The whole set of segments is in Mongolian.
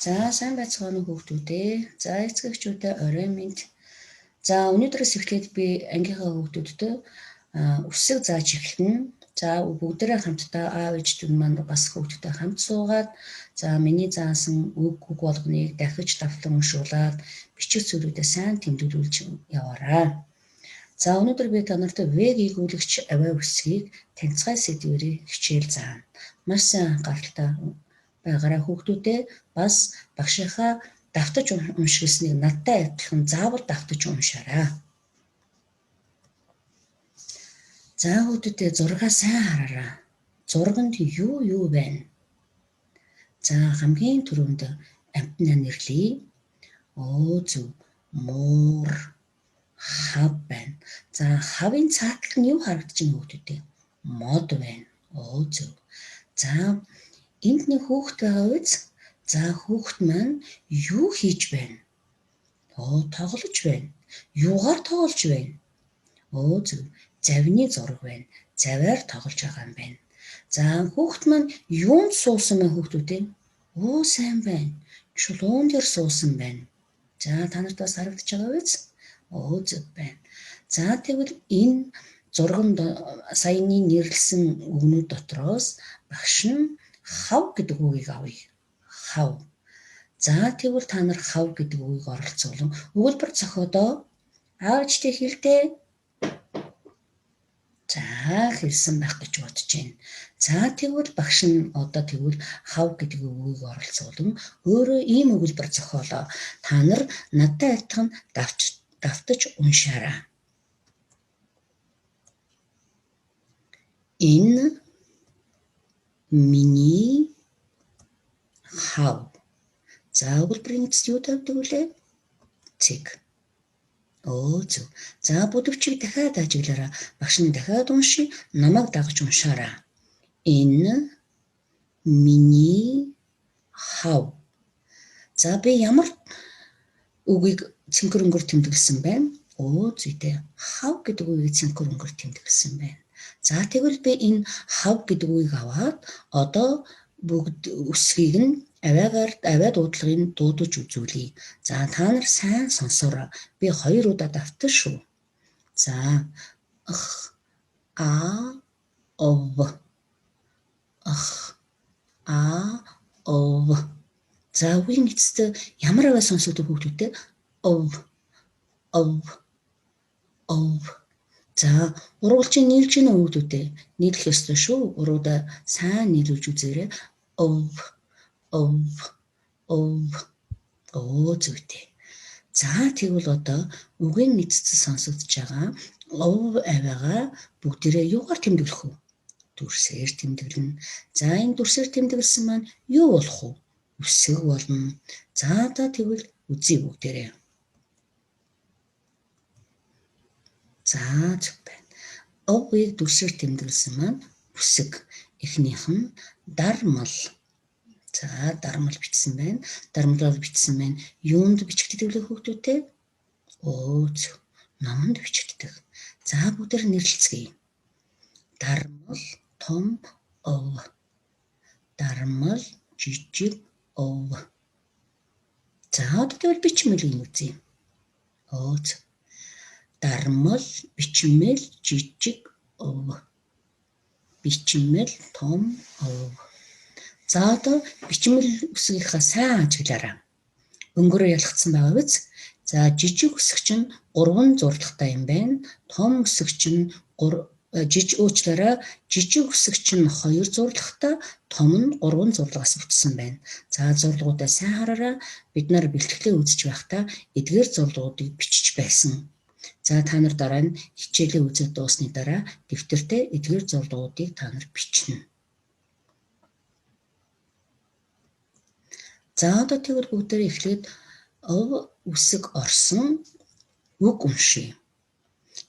За сайн байцгаана уу хүүхдүүдээ. За эцэгчүүдээ орой минь. За өнөөдрөөс эхлээд би ангийнхаа хүүхдүүдтэй үсэг зааж эхэлнэ. За бүгдээрээ хамтдаа аав ээжүүд маань бас хүүхдүүдтэй хамт суугаад за миний заасан үг болгоныг дахиж давтан уншуулад бичих зүйлүүдэд сайн тэмдэглүүлж яваарай. За өнөөдөр би та нарт вэг ийгүүлэгч аваа үсгийг танилцгай сэдвээр хичээл заана. Маш сайн анхааралтай байгаарай хүүхдүүдээ, бас багшийнхаа давтаж уншилсныг надтай адилхан заавал давтаж уншаарай. За хүүхдүүдээ зургаа сайн хараарай. Зурганд юу байна? За хамгийн түрүүнд амтнаа нэрлэе. Зөв. Муур, хав байна. За хавын цаатал нь юу харагдаж байна хүүхдүүдээ? Мод байна. Зөв. За энд нэг хүүхэд байгаа биз? За хүүхэд маань юу хийж байна? Тоглож байна. Юугаар тоглож байна? Зөв. Завины зураг байна. Завиар тоглож байгаа юм байна. За хүүхэд маань юунд суусан бэ хүүхдүүдээ? Сайн байна. Чулуун дээр суусан байна. За та нарт бас харагдаж байгаа биз? Зөв байна. За тэгвэл энэ зурганд саяны нэрлсэн үгнүүд дотроос багш нь хав гэдэг үгийг авъя. Хав. За тэгвэл та нар хав гэдэг үгийг оролцуулан өгүүлбэр зохиодоо аавчтай хэлдэ. За хэлсэн байх гэж бодож байна. За тэгвэл багш нь одоо тэгвэл хав гэдэг үгийг оролцуулан өөрөө ийм өгүүлбэр зохиолоо. Та нар надтай адилхан давтаж уншаарай. Энэ миний хав. За өгүүлбэрийн эцэст юу тавьдаг вүлээ? Цэг. Зөв. За бүдвчийг дахиад ажиглаарай. Багш нь дахиад уншия, намайг дагаж уншаарай. Энэ миний хав. За би ямар үгийг цэнхэр өнгөөр тэмдэглэсэн байна? Зүйтэй. Хав гэдэг үгийг цэнхэр өнгөөр тэмдэглэсэн байна. За тэгвэл би энэ хав гэдэг үгийг аваад одоо бүгд үсгийг нь аваа дуудлагыг дуудаж үзүүлье. За та нар сайн сонсоорой. Би 2 удаа давтаж шүү. За ов. Ов. За үгийн эцэст ямар аваа сонсогдох хүүхдүүдтэй? Ов. За урагуулж нийлж гинэ хүүхдүүдтэй. Нийлэх ёстой шүү. Уруудаа сайн нийлүүлж үзээрэй. Зүйтэй. За тэгвэл одоо үгийн эцэст сонсогдож байгаа ов аваагаа бүгдээрээ юугаар тэмдэглэх вэ? Дүрсээр тэмдэглэнэ. За энэ дүрсээр тэмдэглэсэн маань юу болох вэ? Үсэг болно. За тэгвэл үзье бүгдээрээ. За зөв байна. Овыг дүрсээр тэмдэглэсэн маань үсэг. Эхнийх нь дармал. За дармал бичсэн байна. Дармалаар бичсэн байна. Юунд бичигддэг вэ хүүхдүүдтэй? Зөв. Номонд бичигддэг. За бүгдээр нэрлэлцгээе. Дармал том ов. Дармал жижиг ов. За тэгвэл бичмэлийг үзье. Зөв. Дармал бичмэл жижиг ов. Бичмэл том ов. За одоо бичмэл үсгийнхаа сайн ажиглаарай. Өнгөөрөө ялгцсан байгаа биз? За жижиг үсэг чинь 3 зурлагтай юм байна. Том үсэг чинь жижиг үсэг чинь 2 зурлагтай, том нь 3 зурлагаас бүтсэн байна. За зурлагуудаа сайн хараарай. Бид нар бэлтгэлээ үзэж байхдаа эдгээр зурлагуудыг бичиж байсан. За та нар дараа нь хичээлээ үзэж дуусны дараа дэвтэртээ эдгээр зурлагуудыг та нар бичнэ. За одоо тэгвэл бүгдээрээ эхлээд ов үсэг орсон үг уншия.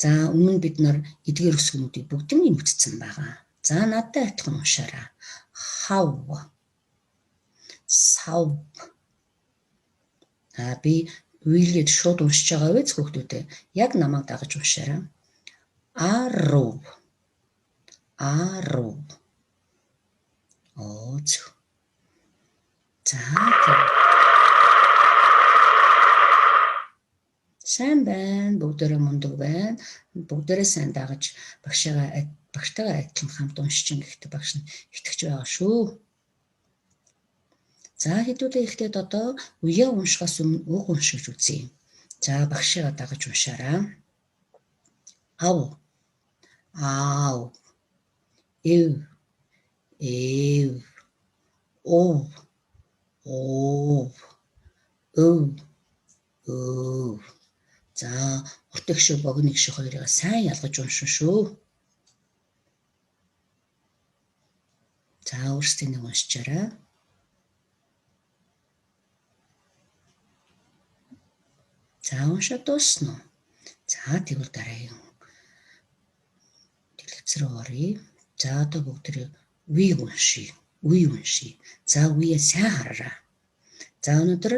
За өмнө бид нар эдгээр үсгнүүдийг бүгднийг мэдсэн байгаа. За надтай адилхан уншаарай. Хав. Сав. Би үйлгээд шууд уншиж байгаа биз хүүхдүүдээ? Яг намайг дагаж уншаарай. Арав. Зөв. За Сайн байна. Бүгдээрээ мундаг байна. Бүгдээрээ сайн дагаж багштайгаа адилхан хамт уншиж гэхдээ багш нь итгэж байгаа шүү. За хэдүүлээ ихтэй одоо уяа уншихаас өмнө үг уншиж үзье. За багшаа дагаж уншаарай. Ав. Аав. Эв. Эв. Ов. Ов. Өв. Өв. За урт гişиг богино гişиг хоёрыг сайн ялгаж уншин шүү. За өөрсдөө нэг уншичаарай. За уншаад дуусна уу? За тэгвэл дараагийн дэлгэц рүү оръё. За одоо бүгдээ үе уншия. За үе сайн хараарай. За өнөөдөр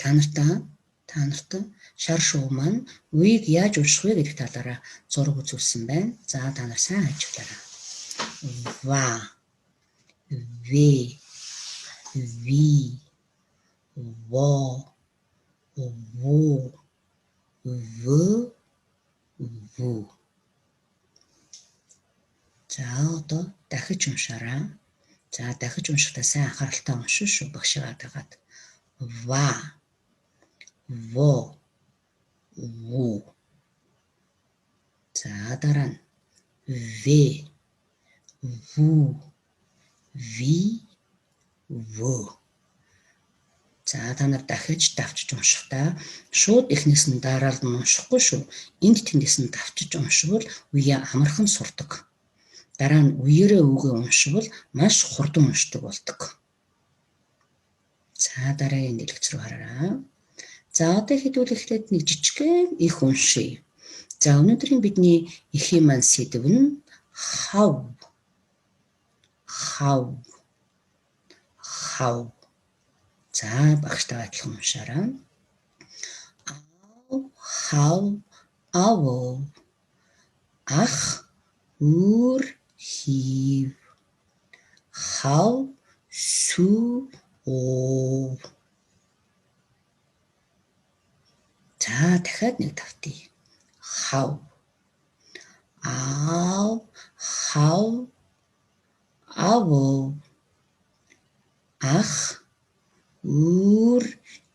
та нарт шар шуу маань үеийг яаж унших вэ гэдэг талаараа зураг үзүүлсэн байна. За та нар сайн ажиглаарай. Ва, ве, ви, во, во, ву. За одоо дахиж уншаарай. За дахиж уншихдаа сайн анхааралтай уншиж шүү багшаа дагаад. Ва, во, ву. За дараа нь ве, ву, ви, ву. За та нар дахиж давчиж уншихдаа шууд эхнээс нь дараад нь уншихгүй шүү. Энд тэндээс нь давчиж уншвал үе амархан сурдаг. Дараа нь үеэрээ үгээ уншвал маш хурдан уншдаг болдог. За дараагийн дэлгэц рүү хараарай. За одоо хэдүүлэхдээ нэг жижигхэн их уншия. За өнөөдрийн бидний эхийн маань сэдв нь хав. За багштайгаа адилхан уншаарай. Ав. Ах, үр, хив. Хав, сүү, ов. За дахиад нэг давтъя. Хав. Ав, ав. Ах, үр,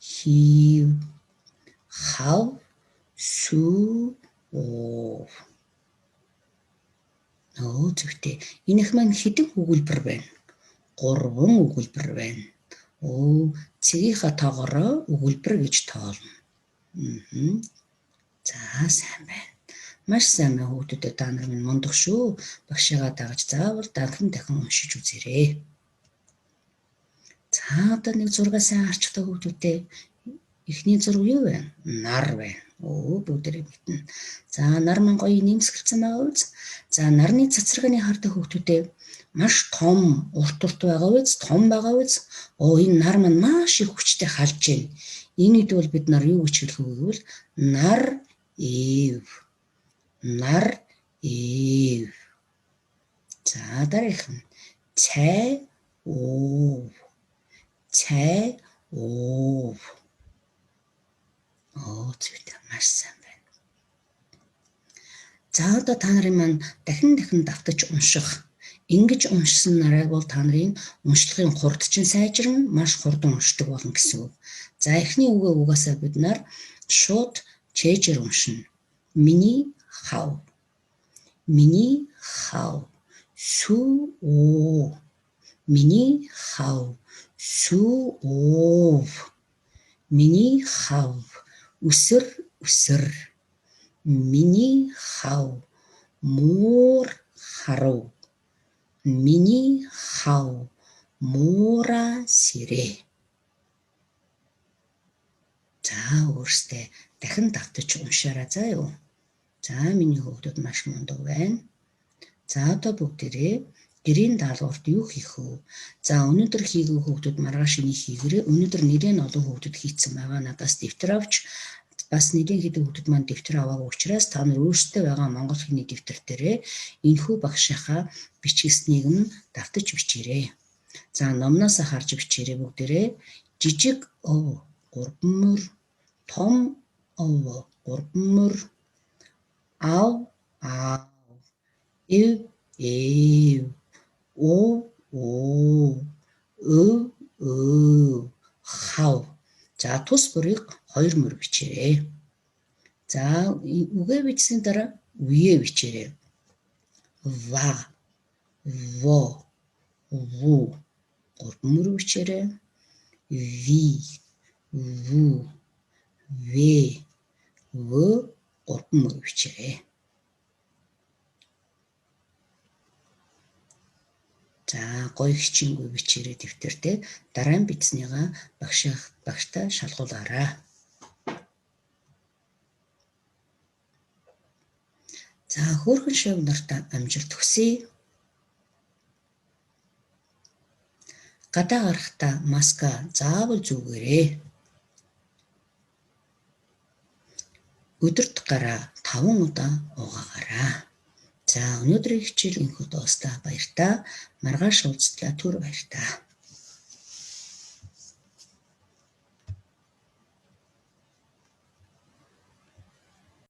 хив. Хав, сүү, ов. Зөвхөн энэ их маань хэдэн өгүүлбэр байна? 3 өгүүлбэр байна. Цэгийнхаа тоогоороо өгүүлбэр гэж тоолно. За сайн байна. Маш сайн байна хүүхдүүдээ, та нар минь мундаг шүү. Багшаагаа дагаж заавал дахин уншиж үзээрэй. За одоо нэг зургаа сайн харчихдаг хүүхдүүдээ. Эхний зураг юу вэ? Нар байна. Бүгдээрээ битэн. За нар маань гоё нэмсгэлцэн байгаа үз. За нарны цацрагны хардаг хүүхдүүдээ маш том, урт байгаа үз, том байгаа үз. Энэ нар маань маш их хүчтэй халж байна. Энэ үед бол бид нар юу гэж хэлэх вэ гэвэл нар эв. Нар эв. За дараах нь цай ов. Цай ов. Зөвхөн маш сайн байна. За одоо та нарын маань дахин давтаж унших. Ингэж уншсан нарыг бол та нарын уншлагын хурдчин сайжирна, маш хурдан уншдаг болно гэсэн үг. За эхний үгээ угаасаа бид нар шууд чэйжэр уншина. Миний хав. Миний хав. Сүү ов. Миний хав. Сүү ов. Миний хав. Үсэр. Миний хав. Муур харав. Миний хав. Муура сэрээ. За өөрсдөө дахин давтаж уншаарай заа юу. За миний хүүхдүүд маш мундаг байна. За одоо бүгдээрээ гэрийн даалгаварт юу хийх вэ? За өнөөдөр хийгээгүй хүүхдүүд маргааш энийг хийгээрэй. Өнөөдөр нэлээд олон хүүхдүүд хийцэн байгаа. Надаас дэвтэр авч бас нэлээд хэдэн хүүхдүүд маань дэвтэр аваагүй учраас та нар өөрсдөө байгаа монгол хэлний дэвтэр дээрээ энэхүү багшийнхаа бичгэснийг нь давтаж бичээрэй. За номноос харж бичээрэй бүгдээрээ. Жижиг ов гурван мөр, том ов, гурван мөр, ав, аав, эв, эв, уу, уу, өв, өв, хав. За тус бүрийг 2 мөр бичээрэй. За үгээ бичсэний дараа үе бичээрэй. Ва, во, ву, 3 мөр бичээрэй. Ви, ву, ве, вө, 3 мөр бичээрэй. За гоё хичээнгүй бичээрэй дэвтэртээ. Дараа нь бичснийгаа багштай шалгуулаарай. За хөөрхөн шав нартаа амжилт хүсье. Гадаа гарахдаа маска заавал зүүгээрэй. Өдөрт гараа 5 удаа угаагаарай. За өнөөдрийн хичээл энэхүү дуустаа баяртай. Маргааш уулзтлаа түр баяртай.